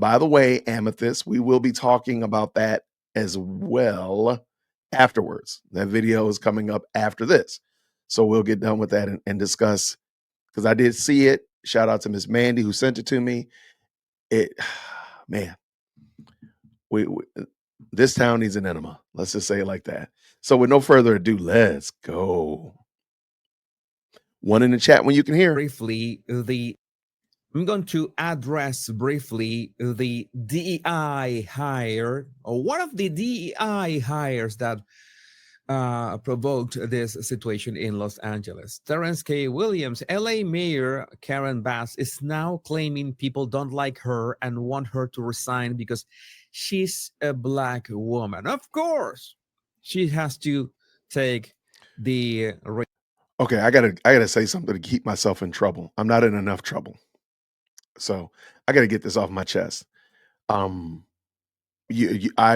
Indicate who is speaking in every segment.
Speaker 1: By the way, Amethyst, we will be talking about that as well afterwards. That video is coming up after this. So we'll get done with that and discuss, because I did see it. Shout out to Miss Mandy who sent it to me. It, man, we this town needs an enema. Let's just say it like that. So with no further ado, let's go. One in the chat when you can hear.
Speaker 2: Briefly, I'm going to address briefly the DEI hire, or one of the DEI hires that provoked this situation in Los Angeles. Terrence K. Williams, LA Mayor Karen Bass, is now claiming people don't like her and want her to resign because she's a Black woman. Of course, she has to take the...
Speaker 1: Okay, I gotta say something to keep myself in trouble. I'm not in enough trouble. So I gotta get this off my chest. I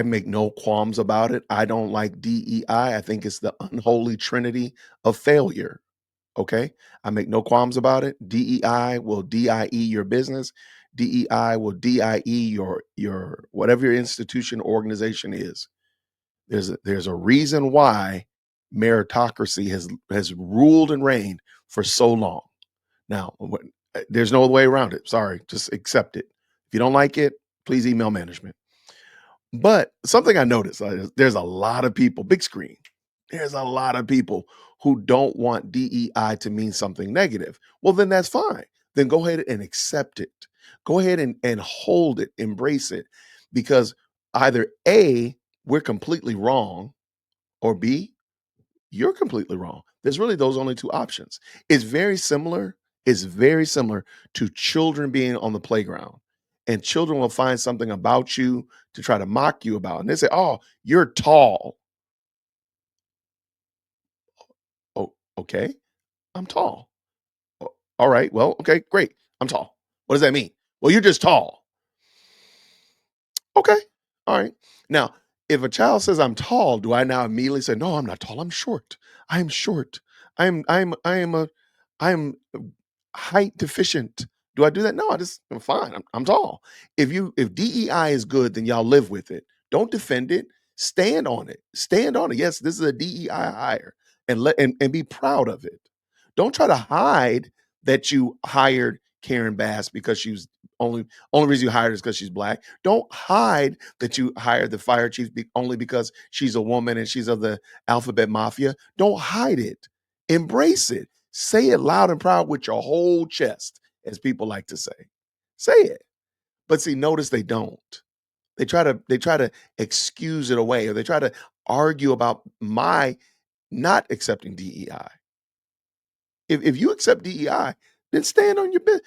Speaker 1: make no qualms about it. I don't like DEI. I think it's the unholy trinity of failure. Okay, I make no qualms about it. DEI will DIE your business. DEI will DIE your whatever your institution organization is. There's a reason why meritocracy has ruled and reigned for so long. Now, there's no way around it. Sorry, just accept it. If you don't like it, please email management. But something I noticed, there's a lot of people, big screen, there's a lot of people who don't want DEI to mean something negative. Well, then that's fine. Then go ahead and accept it. Go ahead and hold it, embrace it. Because either A, we're completely wrong, or B, you're completely wrong. There's really those only two options. It's very similar to children being on the playground. And children will find something about you to try to mock you about. And they say, "Oh, you're tall." Oh, okay. I'm tall. All right. Well, okay, great. I'm tall. What does that mean? Well, you're just tall. Okay. All right. Now, if a child says I'm tall, do I now immediately say, "No, I'm not tall. I'm short. I'm short. I'm height deficient." Do I do that? No, I'm fine. I'm tall. If DEI is good, then y'all live with it. Don't defend it. Stand on it. Stand on it. Yes, this is a DEI hire, and be proud of it. Don't try to hide that you hired Karen Bass because she was only reason you hired is because she's Black. Don't hide that you hired the fire chief only because she's a woman and she's of the alphabet mafia. Don't hide it. Embrace it. Say it loud and proud with your whole chest, as people like to say. Say it. But see, notice they don't. They try to excuse it away, or they try to argue about my not accepting DEI. If you accept DEI, then stand on your business.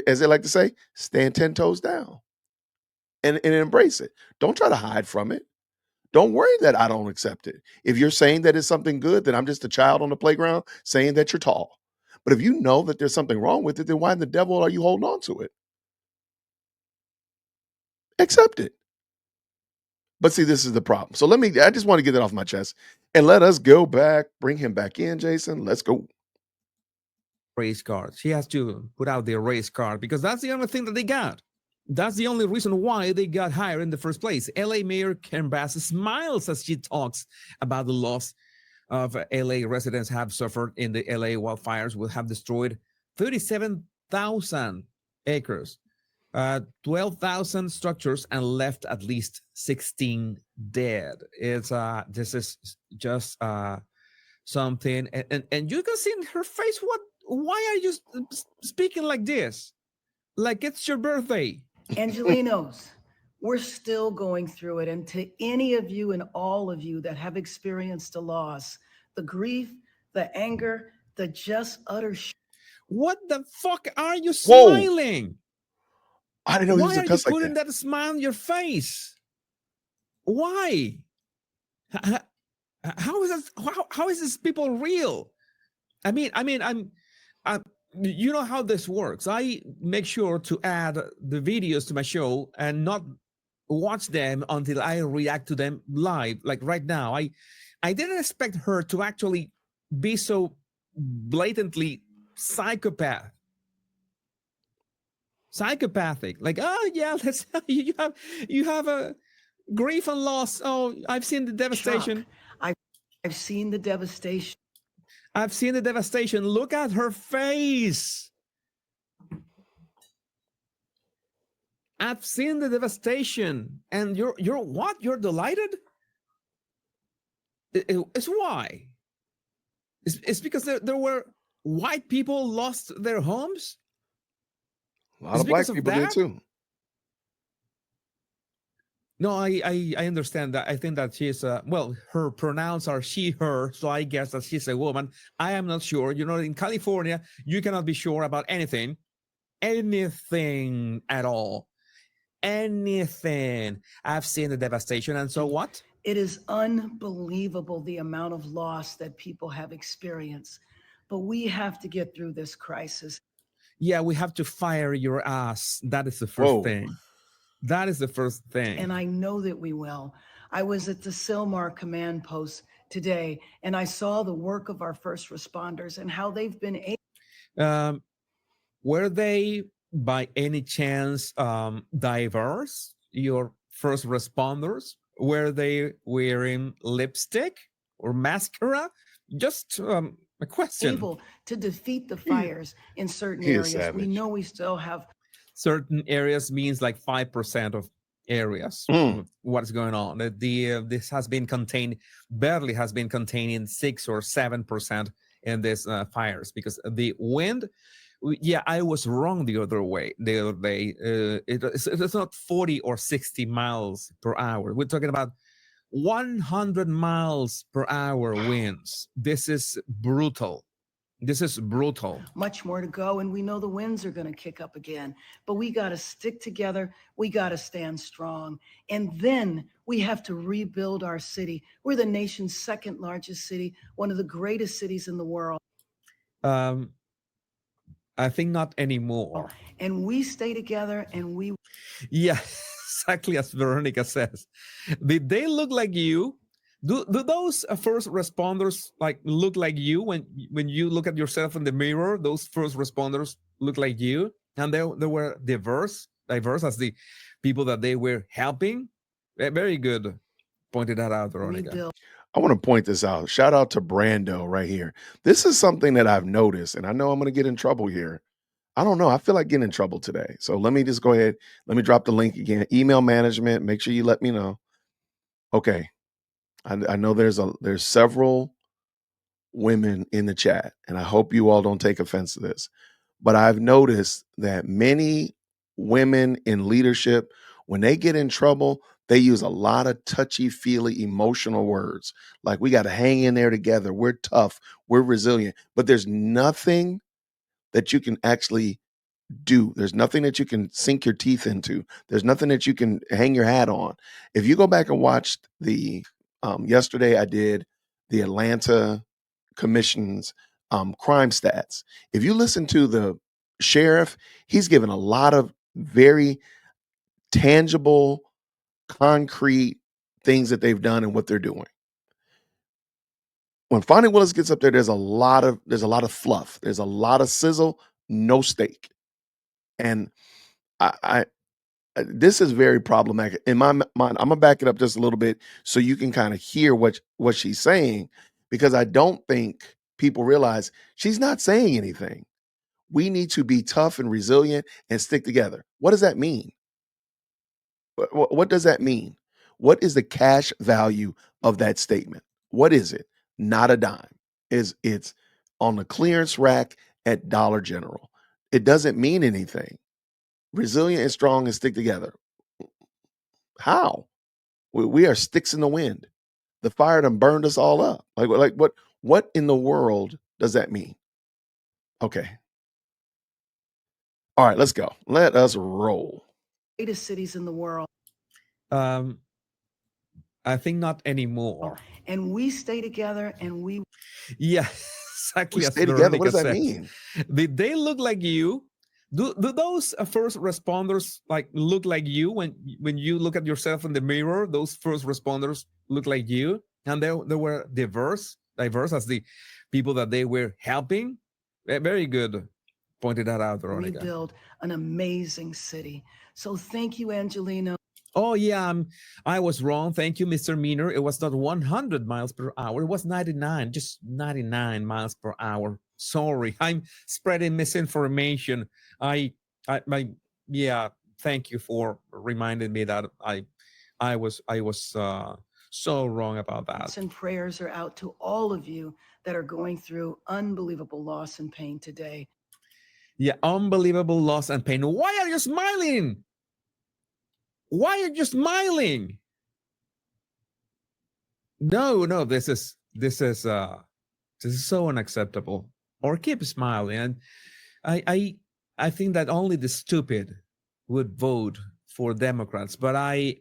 Speaker 1: As they like to say, stand 10 toes down and embrace it. Don't try to hide from it. Don't worry that I don't accept it. If you're saying that it's something good, then I'm just a child on the playground saying that you're tall. But if you know that there's something wrong with it, then why in the devil are you holding on to it? Accept it. But see, this is the problem. So I just want to get that off my chest and let us go back, bring him back in, Jason. Let's go.
Speaker 2: Race card. She has to put out their race card because that's the only thing that they got. That's the only reason why they got hired in the first place. LA Mayor Karen Bass smiles as she talks about the loss of LA residents have suffered in the LA wildfires, will have destroyed 37,000 acres, 12,000 structures, and left at least 16 dead. This is just something, and you can see in her face, why are you speaking like this? Like it's your birthday.
Speaker 3: Angelinos, we're still going through it. And to any of you and all of you that have experienced a loss, the grief, the anger, the just utter
Speaker 2: what the fuck are you smiling?
Speaker 1: Whoa. I didn't know he was
Speaker 2: Why
Speaker 1: a
Speaker 2: are
Speaker 1: cuss
Speaker 2: you
Speaker 1: like
Speaker 2: putting
Speaker 1: that.
Speaker 2: that smile on your face? Why? How is that? How is this people real? I mean, I'm you know how this works. I make sure to add the videos to my show and not watch them until I react to them live. Like right now, I didn't expect her to actually be so blatantly psychopath. psychopathic. Like, oh yeah, let's you have a grief and loss. Oh, I've seen the devastation.
Speaker 3: Shock. I've seen the devastation.
Speaker 2: I've seen the devastation. Look at her face. I've seen the devastation. And you're what? You're delighted? It's why. It's because there were white people lost their homes.
Speaker 1: A lot
Speaker 2: It's
Speaker 1: of
Speaker 2: because
Speaker 1: black
Speaker 2: of
Speaker 1: people did
Speaker 2: that.
Speaker 1: too.
Speaker 2: No, I understand that. I think that she's well, her pronouns are she, her, so I guess that she's a woman. I am not sure. You know, in California, you cannot be sure about anything at all. Anything. I've seen the devastation, and so what?
Speaker 3: It is unbelievable the amount of loss that people have experienced. But we have to get through this crisis.
Speaker 2: Yeah, we have to fire your ass. That is the first
Speaker 1: Whoa.
Speaker 2: thing. That is the first thing.
Speaker 3: And I know that we will. I was at the Silmar command post today, and I saw the work of our first responders and how they've been able.
Speaker 2: Were they by any chance diverse? Your first responders? Were they wearing lipstick or mascara? Just a question.
Speaker 3: Able to defeat the fires in certain
Speaker 1: He is
Speaker 3: areas. We
Speaker 1: savage.
Speaker 3: know we still have
Speaker 2: Certain areas means like 5% of areas of what's going on. This has been contained, barely has been contained in 6 or 7% in these fires, because the wind. Yeah, I was wrong the other day. It's not 40 or 60 miles per hour. We're talking about 100 miles per hour winds. This is brutal. This is brutal.
Speaker 3: much more to go, and we know the winds are going to kick up again. But we got to stick together. We got to stand strong. And then we have to rebuild our city. We're the nation's second largest city, one of the greatest cities in the world.
Speaker 2: I think not anymore.
Speaker 3: And we stay together and we.
Speaker 2: Yeah, exactly as Veronica says. Did they look like you? Do those first responders like look like you when you look at yourself in the mirror? Those first responders look like you, and they were diverse as the people that they were helping. Very good, pointed that out, Veronica.
Speaker 3: Rebuild.
Speaker 1: I want to point this out. Shout out to Brando right here. This is something that I've noticed, and I know I'm going to get in trouble here. I don't know. I feel like getting in trouble today. So let me just go ahead. Let me drop the link again. Email management. Make sure you let me know. Okay. I know there's several women in the chat, and I hope you all don't take offense to this. But I've noticed that many women in leadership, when they get in trouble, they use a lot of touchy-feely emotional words. Like, we got to hang in there together. We're tough. We're resilient. But there's nothing that you can actually do. There's nothing that you can sink your teeth into. There's nothing that you can hang your hat on. If you go back and watch the yesterday, I did the Atlanta Commission's crime stats. If you listen to the sheriff, he's given a lot of very tangible, concrete things that they've done and what they're doing. When Fonnie Willis gets up there, there's a lot of fluff. There's a lot of sizzle, no steak. And I this is very problematic in my mind. I'm gonna back it up just a little bit so you can kind of hear what she's saying, because I don't think people realize she's not saying anything. We need to be tough and resilient and stick together. What does that mean? What does that mean? What is the cash value of that statement? What is it? Not a dime. It's on the clearance rack at Dollar General. It doesn't mean anything. Resilient and strong and stick together. How? We are sticks in the wind. The fire done burned us all up. Like what in the world does that mean? Okay. All right, let's go. Let us roll.
Speaker 3: Greatest cities in the world.
Speaker 2: I think not anymore.
Speaker 3: And we stay together and we.
Speaker 2: Yeah, exactly
Speaker 1: We
Speaker 2: as
Speaker 1: stay together.
Speaker 2: Veronica
Speaker 1: What does that
Speaker 2: says.
Speaker 1: mean?
Speaker 2: Did they look like you? Do those first responders like look like you when you look at yourself in the mirror? Those first responders look like you, and they were diverse as the people that they were helping. Very good, pointed that out, Veronica.
Speaker 3: rebuild an amazing city. So thank you, Angelino.
Speaker 2: Oh yeah, I was wrong. Thank you, Mr. Meaner. It was not 100 miles per hour. It was 99, just 99 miles per hour. Sorry, I'm spreading misinformation. I, my, yeah. Thank you for reminding me that I was so wrong about that.
Speaker 3: And prayers are out to all of you that are going through unbelievable loss and pain today.
Speaker 2: Yeah, unbelievable loss and pain. Why are you smiling? Why are you smiling? No, this is so unacceptable. Or keep smiling. And I think that only the stupid would vote for Democrats, but I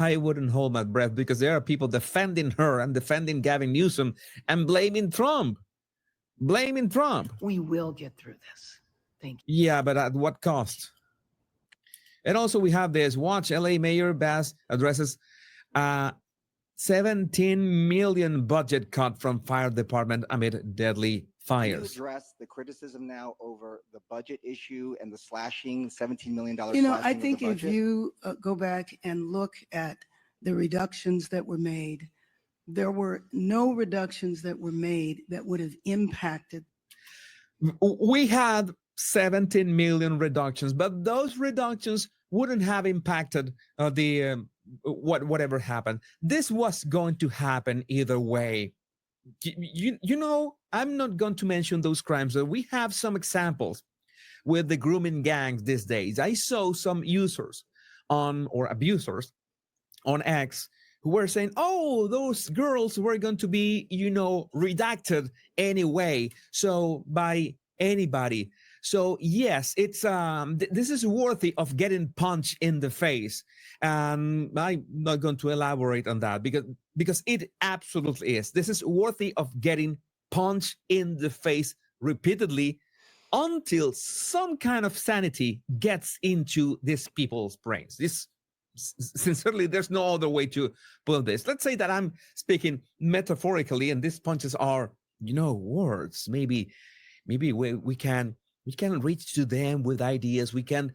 Speaker 2: wouldn't hold my breath, because there are people defending her and defending Gavin Newsom and blaming Trump. Blaming Trump.
Speaker 3: We will get through this. Thank you.
Speaker 2: Yeah, but at what cost? And also we have this. Watch LA Mayor Bass addresses 17 million budget cut from fire department amid deadly fires.
Speaker 4: You address the criticism now over the budget issue and the slashing, $17 million.
Speaker 5: I think if you go back and look at the reductions that were made, there were no reductions that were made that would have impacted.
Speaker 2: We had 17 million reductions, but those reductions wouldn't have impacted whatever happened. This was going to happen either way. You know, I'm not going to mention those crimes. We have some examples with the grooming gangs these days. I saw some users or abusers on X who were saying, oh, those girls were going to be, redacted anyway. So by anybody. So yes, it's this is worthy of getting punched in the face. And I'm not going to elaborate on that because it absolutely is. This is worthy of getting punched in the face repeatedly until some kind of sanity gets into these people's brains. Sincerely, there's no other way to put this. Let's say that I'm speaking metaphorically and these punches are, words. Maybe we can reach to them with ideas. We can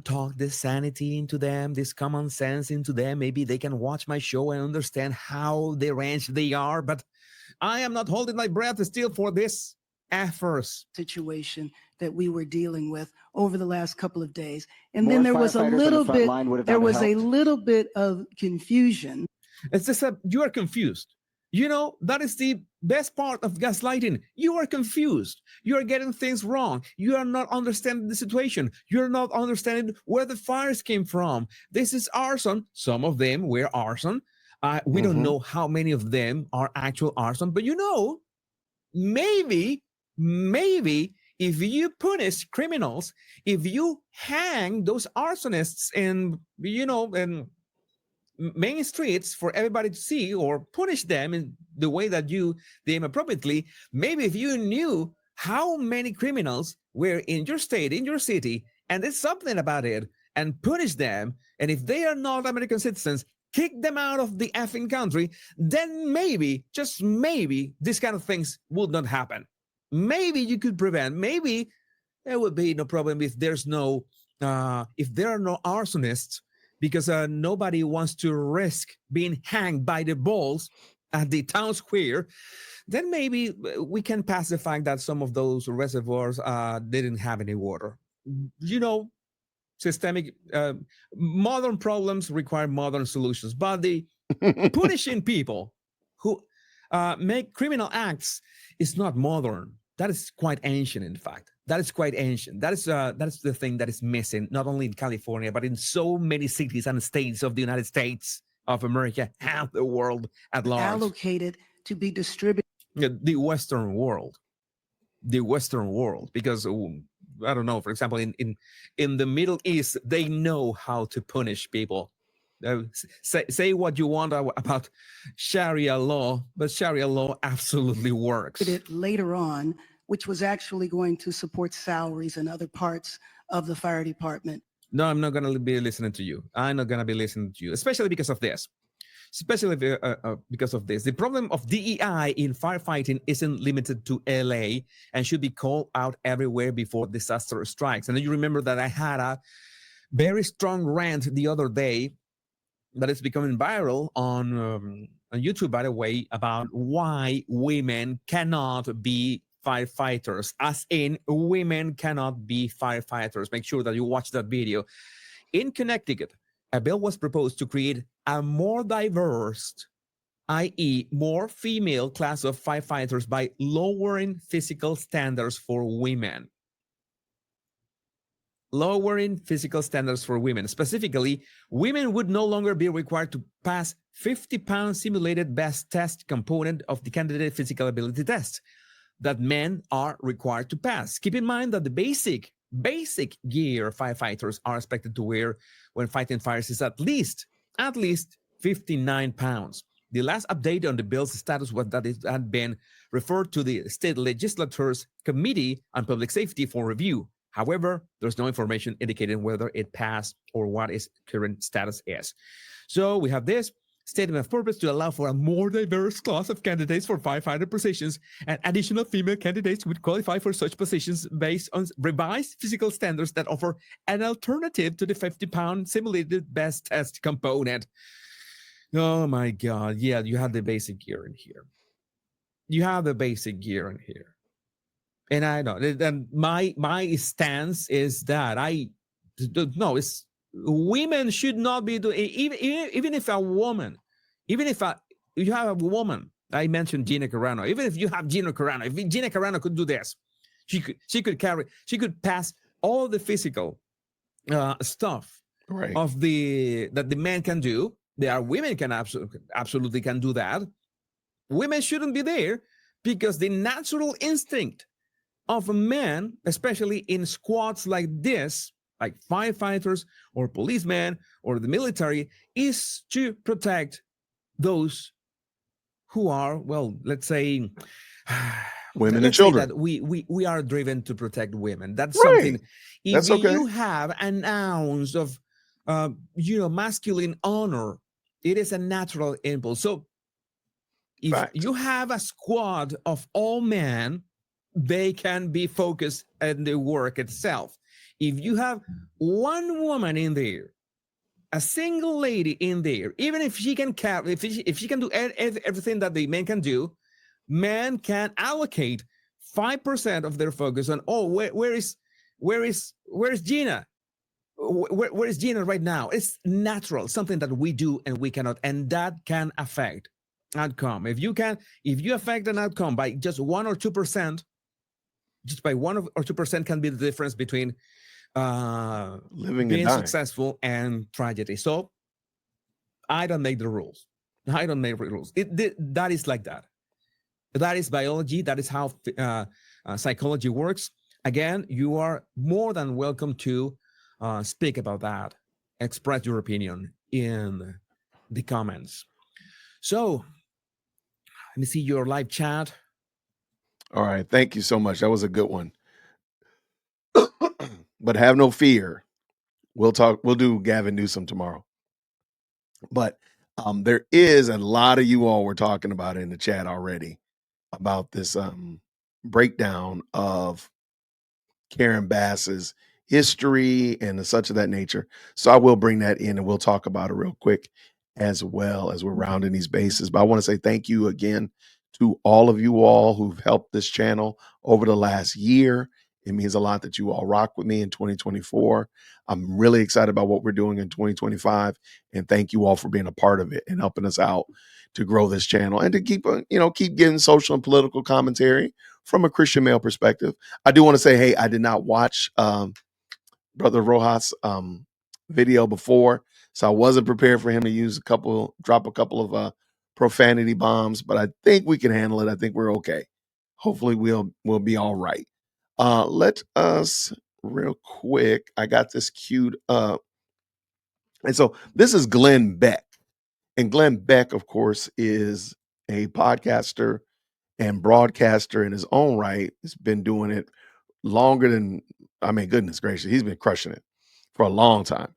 Speaker 2: talk this sanity into them, this common sense into them. Maybe they can watch my show and understand how deranged they are. But I am not holding my breath still for this efforts
Speaker 5: Situation that we were dealing with over the last couple of days. And then there was a little bit of confusion.
Speaker 2: It's just that you are confused. That is the best part of gaslighting. You are confused. You are getting things wrong. You are not understanding the situation. You're not understanding where the fires came from. This is arson. Some of them were arson. We don't know how many of them are actual arson, but maybe if you punish criminals, if you hang those arsonists in main streets for everybody to see, or punish them in the way that you deem appropriately, maybe if you knew how many criminals were in your state, in your city, and did something about it and punish them, and if they are not American citizens, kick them out of the effing country, then maybe, just maybe, these kind of things would not happen. Maybe you could prevent. Maybe there would be no problem if there's no, if there are no arsonists, because nobody wants to risk being hanged by the balls at the town square. Then maybe we can pass the fact that some of those reservoirs didn't have any water. Systemic, modern problems require modern solutions. But the punishing people who make criminal acts is not modern. That is quite ancient, in fact. That is quite ancient. That is the thing that is missing, not only in California, but in so many cities and states of the United States of America and the world at large.
Speaker 5: Allocated to be distributed.
Speaker 2: The Western world. Because I don't know, for example, in the Middle East, they know how to punish people. Say what you want about Sharia law, but Sharia law absolutely works.
Speaker 5: It later on, which was actually going to support salaries and other parts of the fire department.
Speaker 2: No, I'm not going to be listening to you. I'm not going to be listening to you, especially because of this. especially because of this. The problem of DEI in firefighting isn't limited to LA and should be called out everywhere before disaster strikes. And you remember that I had a very strong rant the other day that is becoming viral on YouTube, by the way, about why women cannot be firefighters, as in women cannot be firefighters. Make sure that you watch that video. In Connecticut, a bill was proposed to create a more diverse, i.e., more female class of firefighters by lowering physical standards for women. Lowering physical standards for women. Specifically, women would no longer be required to pass 50-pound simulated best test component of the candidate physical ability test that men are required to pass. Keep in mind that the basic gear firefighters are expected to wear when fighting fires is at least 59 pounds. The last update on the bill's status was that it had been referred to the state legislature's Committee on Public Safety for review. However, there's no information indicating whether it passed or what its current status is. So we have this statement of purpose to allow for a more diverse class of candidates for firefighter positions, and additional female candidates would qualify for such positions based on revised physical standards that offer an alternative to the 50-pound simulated best test component. Oh my God. Yeah, you have the basic gear in here. You have the basic gear in here. And I know, and my stance is that no, it's women should not be doing, even if a woman, even if you have a woman, I mentioned Gina Carano, even if you have Gina Carano, if Gina Carano could do this, she could pass all the physical stuff
Speaker 1: Right.
Speaker 2: of that the man can do. There are women can absolutely can do that. Women shouldn't be there because the natural instinct of a man, especially in squads like this, like firefighters or policemen or the military, is to protect those who are, well, let's say,
Speaker 1: Women and
Speaker 2: let's say
Speaker 1: children.
Speaker 2: that we are driven to protect women. That's
Speaker 1: Right.
Speaker 2: something. If
Speaker 1: That's okay.
Speaker 2: you have an ounce of, masculine honor, it is a natural impulse. So if
Speaker 1: Fact.
Speaker 2: you have a squad of all men, they can be focused on the work itself. If you have one woman in there, a single lady in there, even if she can if she can do everything that the men can do, men can allocate 5% of their focus on, where is Gina? Where is Gina right now? It's natural, something that we do and we cannot, and that can affect outcome. If you affect an outcome by just 1 or 2%, just by 1 or 2% can be the difference between
Speaker 1: living
Speaker 2: being
Speaker 1: and dying.
Speaker 2: successful and tragedy. So I don't make the rules. I don't make the rules. That is like that. That is biology. That is how psychology works. Again, you are more than welcome to speak about that. Express your opinion in the comments. So let me see your live chat.
Speaker 1: All right. Thank you so much. That was a good one. But have no fear. We'll do Gavin Newsom tomorrow. But there is a lot of you all were talking about in the chat already about this breakdown of Karen Bass's history and such of that nature. So I will bring that in and we'll talk about it real quick as well as we're rounding these bases. But I want to say thank you again to all of you all who've helped this channel over the last year. It means a lot that you all rock with me in 2024. I'm really excited about what we're doing in 2025. And thank you all for being a part of it and helping us out to grow this channel and to keep getting social and political commentary from a Christian male perspective. I do want to say, hey, I did not watch Brother Rojas' video before, so I wasn't prepared for him to drop a couple of profanity bombs, but I think we can handle it. I think we're okay. Hopefully we'll be all right. Let us real quick. I got this queued up. And so this is Glenn Beck. And Glenn Beck, of course, is a podcaster and broadcaster in his own right. He's been doing it longer than, goodness gracious, he's been crushing it for a long time.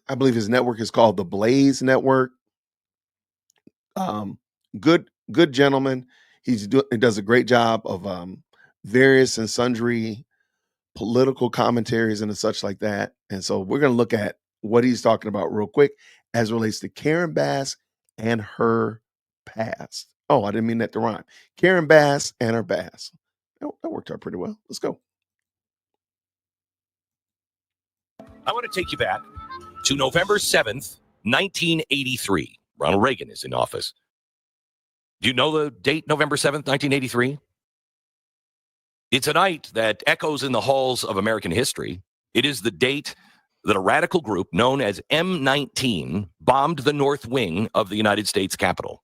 Speaker 1: I believe his network is called the Blaze Network. Good gentleman. He does a great job of various and sundry political commentaries and such like that. And so we're going to look at what he's talking about real quick as relates to Karen Bass and her past. Oh, I didn't mean that to rhyme. Karen Bass and her past. That worked out pretty well. Let's go.
Speaker 6: I want to take you back to November 7th, 1983. Ronald Reagan is in office. Do you know the date, November 7th, 1983? It's a night that echoes in the halls of American history. It is the date that a radical group known as M19 bombed the north wing of the United States Capitol.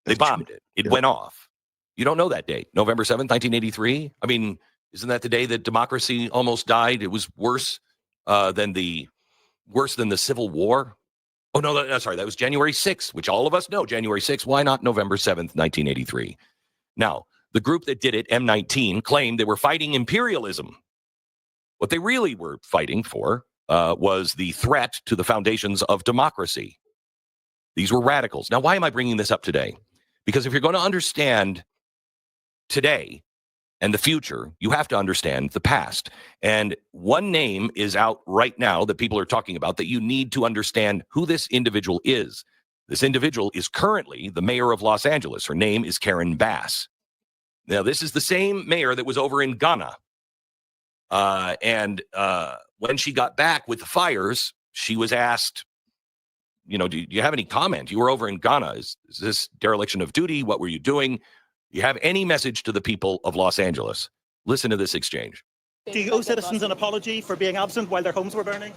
Speaker 6: They bombed it. It went off. You don't know that date, November 7th, 1983? I mean, isn't that the day that democracy almost died? It was worse than the Civil War. Oh, no, sorry, that was January 6th, which all of us know, January 6th. Why not November 7th, 1983? Now, the group that did it, M19, claimed they were fighting imperialism. What they really were fighting for was the threat to the foundations of democracy. These were radicals. Now, why am I bringing this up today? Because if you're going to understand today and the future, you have to understand the past. And one name is out right now that people are talking about that you need to understand who this individual is. This individual is currently the mayor of Los Angeles. Her name is Karen Bass. Now, this is the same mayor that was over in Ghana. And when she got back with the fires, she was asked, do you have any comment? You were over in Ghana. Is this dereliction of duty? What were you doing? Do you have any message to the people of Los Angeles? Listen to this exchange.
Speaker 7: Do you owe citizens an apology for being absent while their homes were burning?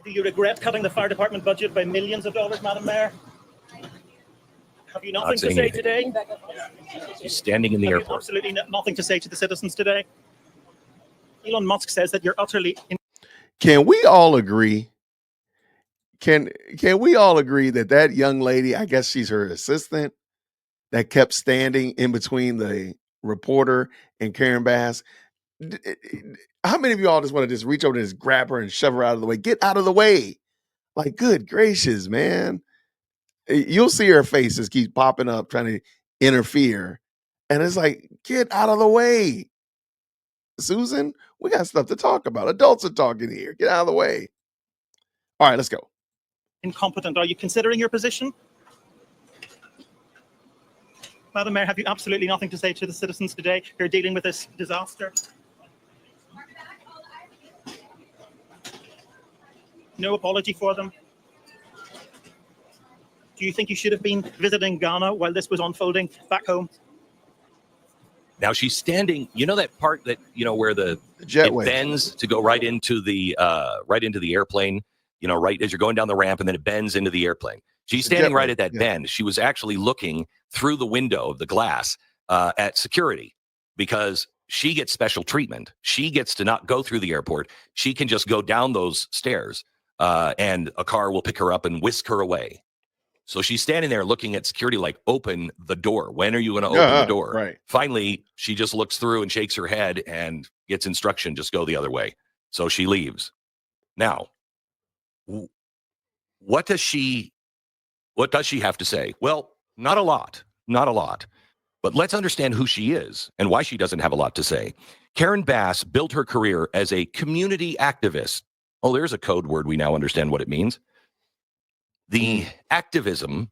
Speaker 7: Do you regret cutting the fire department budget by millions of dollars, Madam Mayor? Have you nothing to say today?
Speaker 6: She's standing in the airport.
Speaker 7: Absolutely nothing to say to the citizens today. Elon Musk says that you're utterly...
Speaker 1: Can we all agree? Can we all agree that young lady, I guess she's her assistant, that kept standing in between the reporter and Karen Bass? How many of y'all just want to just reach over and just grab her and shove her out of the way? Get out of the way. Like, good gracious, man. You'll see her face just keep popping up trying to interfere. And it's like, get out of the way. Susan, we got stuff to talk about. Adults are talking here. Get out of the way. All right, let's go.
Speaker 7: Incompetent. Are you considering your position? Madam Mayor, have you absolutely nothing to say to the citizens today who are dealing with this disaster? No apology for them? Do you think you should have been visiting Ghana while this was unfolding back home?
Speaker 6: Now she's standing, that part that, where the
Speaker 1: jetway
Speaker 6: bends to go right into the airplane, right as you're going down the ramp, and then it bends into the airplane. She's standing right at that bend. She was actually looking through the window of the glass at security because she gets special treatment. She gets to not go through the airport. She can just go down those stairs and a car will pick her up and whisk her away. So she's standing there looking at security like, open the door. When are you going to open the door?
Speaker 1: Right.
Speaker 6: Finally, she just looks through and shakes her head and gets instruction, just go the other way. So she leaves. Now, what does she have to say? Well, not a lot. But let's understand who she is and why she doesn't have a lot to say. Karen Bass built her career as a community activist. Oh, there's a code word. We now understand what it means. The activism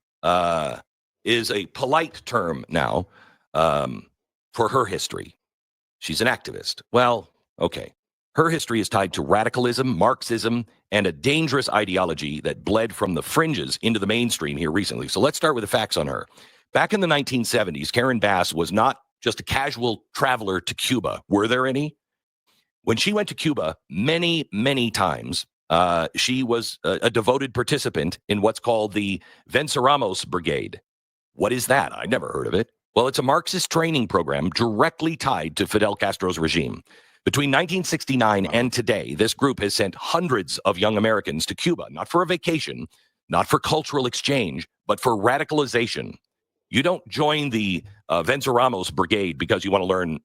Speaker 6: is a polite term now for her history. She's an activist. Well, okay. Her history is tied to radicalism, Marxism, and a dangerous ideology that bled from the fringes into the mainstream here recently. So let's start with the facts on her. Back in the 1970s, Karen Bass was not just a casual traveler to Cuba. Were there any? When she went to Cuba many, many times, she was a devoted participant in what's called the Venceramos Brigade. What is that? I've never heard of it. Well, it's a Marxist training program directly tied to Fidel Castro's regime. Between 1969 and today, this group has sent hundreds of young Americans to Cuba, not for a vacation, not for cultural exchange, but for radicalization. You don't join the Venceramos Brigade because you want to learn,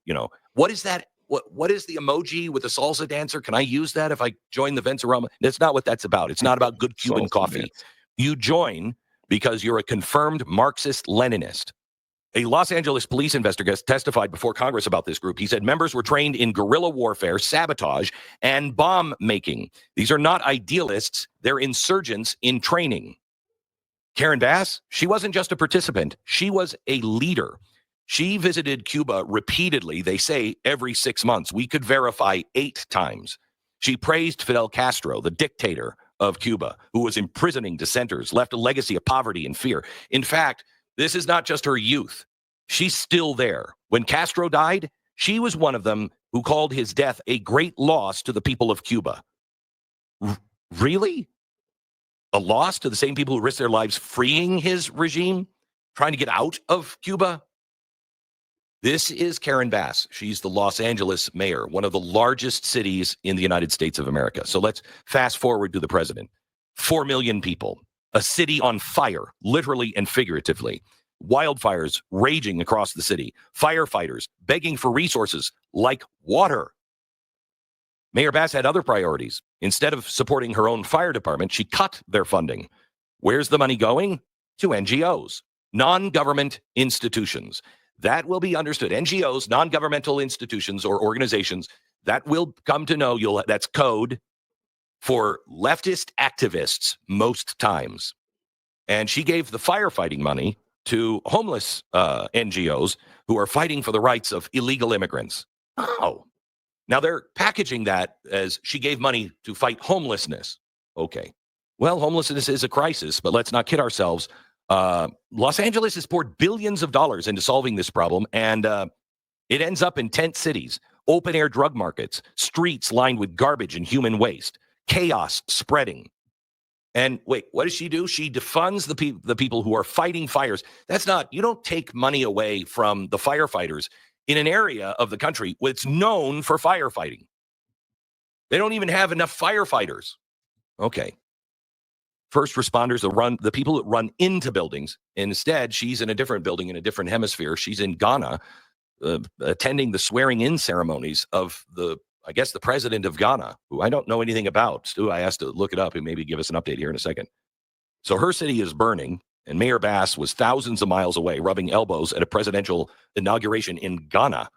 Speaker 6: what is that what is the emoji with the salsa dancer? Can I use that if I join the Vencerama? That's not what that's about. It's not about good Cuban
Speaker 1: Salsa
Speaker 6: coffee.
Speaker 1: dance.
Speaker 6: You join because you're a confirmed Marxist-Leninist. A Los Angeles police investigator testified before Congress about this group. He said members were trained in guerrilla warfare, sabotage, and bomb making. These are not idealists. They're insurgents in training. Karen Bass, she wasn't just a participant. She was a leader. She visited Cuba repeatedly, they say every 6 months. We could verify 8 times. She praised Fidel Castro, the dictator of Cuba, who was imprisoning dissenters, left a legacy of poverty and fear. In fact, this is not just her youth. She's still there. When Castro died, she was one of them who called his death a great loss to the people of Cuba. Really? A loss to the same people who risked their lives freeing his regime, trying to get out of Cuba? This is Karen Bass. She's the Los Angeles mayor, one of the largest cities in the United States of America. So let's fast forward to the president. 4 million people, a city on fire, literally and figuratively. Wildfires raging across the city. Firefighters begging for resources like water. Mayor Bass had other priorities. Instead of supporting her own fire department, she cut their funding. Where's the money going? To NGOs, non-government institutions. That will be understood. NGOs, non-governmental institutions or organizations, that will come to know, that's code for leftist activists most times. And she gave the firefighting money to homeless NGOs who are fighting for the rights of illegal immigrants. Oh, now they're packaging that as she gave money to fight homelessness. Okay. Well, homelessness is a crisis, but let's not kid ourselves. Los Angeles has poured billions of dollars into solving this problem, and it ends up in tent cities, open-air drug markets, streets lined with garbage and human waste, chaos spreading. And wait, what does she do? She defunds the people who are fighting fires. That's not, you don't take money away from the firefighters in an area of the country where it's known for firefighting. They don't even have enough firefighters. Okay. First responders, the people that run into buildings. Instead, she's in a different building in a different hemisphere. She's in Ghana, attending the swearing-in ceremonies of the president of Ghana, who I don't know anything about. Stu, I asked to look it up and maybe give us an update here in a second. So her city is burning, and Mayor Bass was thousands of miles away, rubbing elbows at a presidential inauguration in Ghana.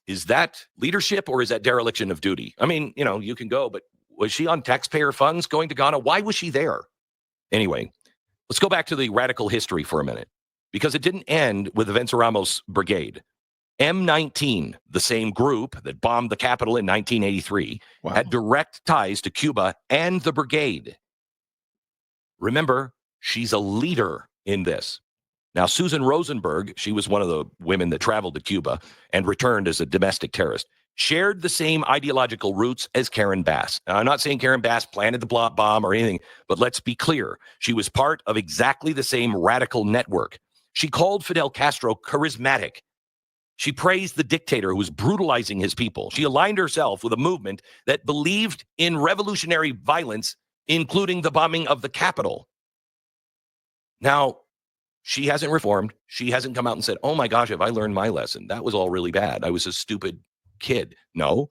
Speaker 6: Is that leadership or is that dereliction of duty? I mean, you can go, but was she on taxpayer funds going to Ghana? Why was she there? Anyway, let's go back to the radical history for a minute, because it didn't end with the Venceramos Brigade. M19, the same group that bombed the Capitol in 1983, had direct ties to Cuba and the brigade. Remember, she's a leader in this. Now, Susan Rosenberg, she was one of the women that traveled to Cuba and returned as a domestic terrorist, shared the same ideological roots as Karen Bass. Now, I'm not saying Karen Bass planted the bomb or anything, but let's be clear. She was part of exactly the same radical network. She called Fidel Castro charismatic. She praised the dictator who was brutalizing his people. She aligned herself with a movement that believed in revolutionary violence, including the bombing of the Capitol. Now, she hasn't reformed. She hasn't come out and said, oh my gosh, have I learned my lesson? That was all really bad. I was a stupid kid. No,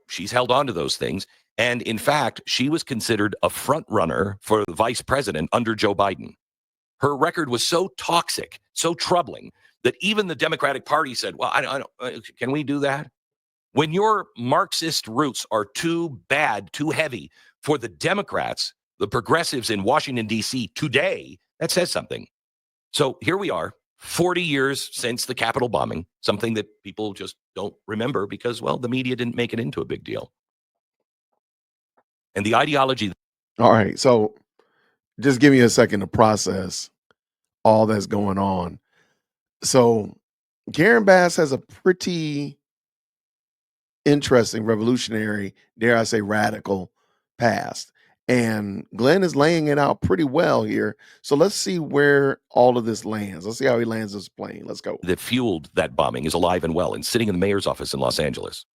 Speaker 6: she's held on to those things. And in fact, she was considered a front runner for the vice president under Joe Biden. Her record was so toxic, so troubling, that even the Democratic Party said, well, I don't, can we do that? When your Marxist roots are too bad, too heavy for the Democrats, the progressives in Washington, D.C. today, that says something. So here we are, 40 years since the Capitol bombing, something that people just don't remember because, well, the media didn't make it into a big deal. And the ideology.
Speaker 1: All right. So just give me a second to process all that's going on. So Karen Bass has a pretty interesting, revolutionary, dare I say, radical past. And Glenn is laying it out pretty well here. So let's see where all of this lands. Let's see how he lands this plane. Let's go.
Speaker 6: That fueled that bombing is alive and well and sitting in the mayor's office in Los Angeles.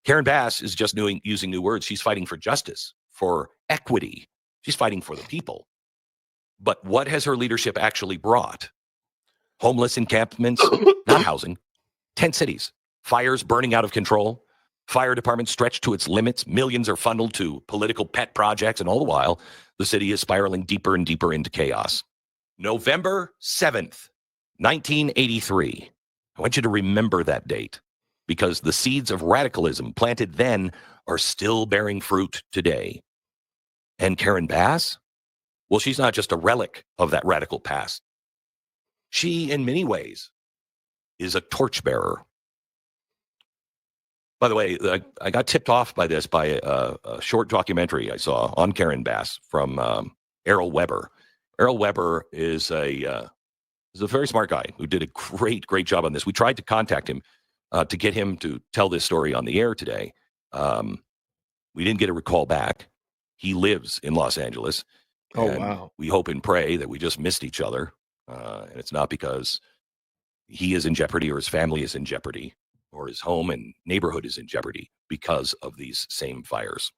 Speaker 6: Karen Bass is just using new words. She's fighting for justice, for equity. She's fighting for the people. But what has her leadership actually brought? Homeless encampments, not housing, tent cities. Fires burning out of control. Fire department stretched to its limits. Millions are funneled to political pet projects. And all the while, the city is spiraling deeper and deeper into chaos. November 7th, 1983. I want you to remember that date because the seeds of radicalism planted then are still bearing fruit today. And Karen Bass? Well, she's not just a relic of that radical past. She, in many ways, is a torchbearer. By the way, I got tipped off by this by a short documentary I saw on Karen Bass from Errol Weber. Errol Weber is a very smart guy who did a great job on this. We tried to contact him to get him to tell this story on the air today. We didn't get a call back. He lives in Los Angeles.
Speaker 1: Oh,
Speaker 6: and
Speaker 1: wow.
Speaker 6: we hope and pray that we just missed each other. And it's not because he is in jeopardy or his family is in jeopardy or his home and neighborhood is in jeopardy because of these same fires.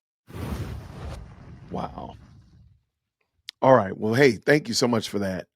Speaker 1: Wow. All right. Well, hey, thank you so much for that.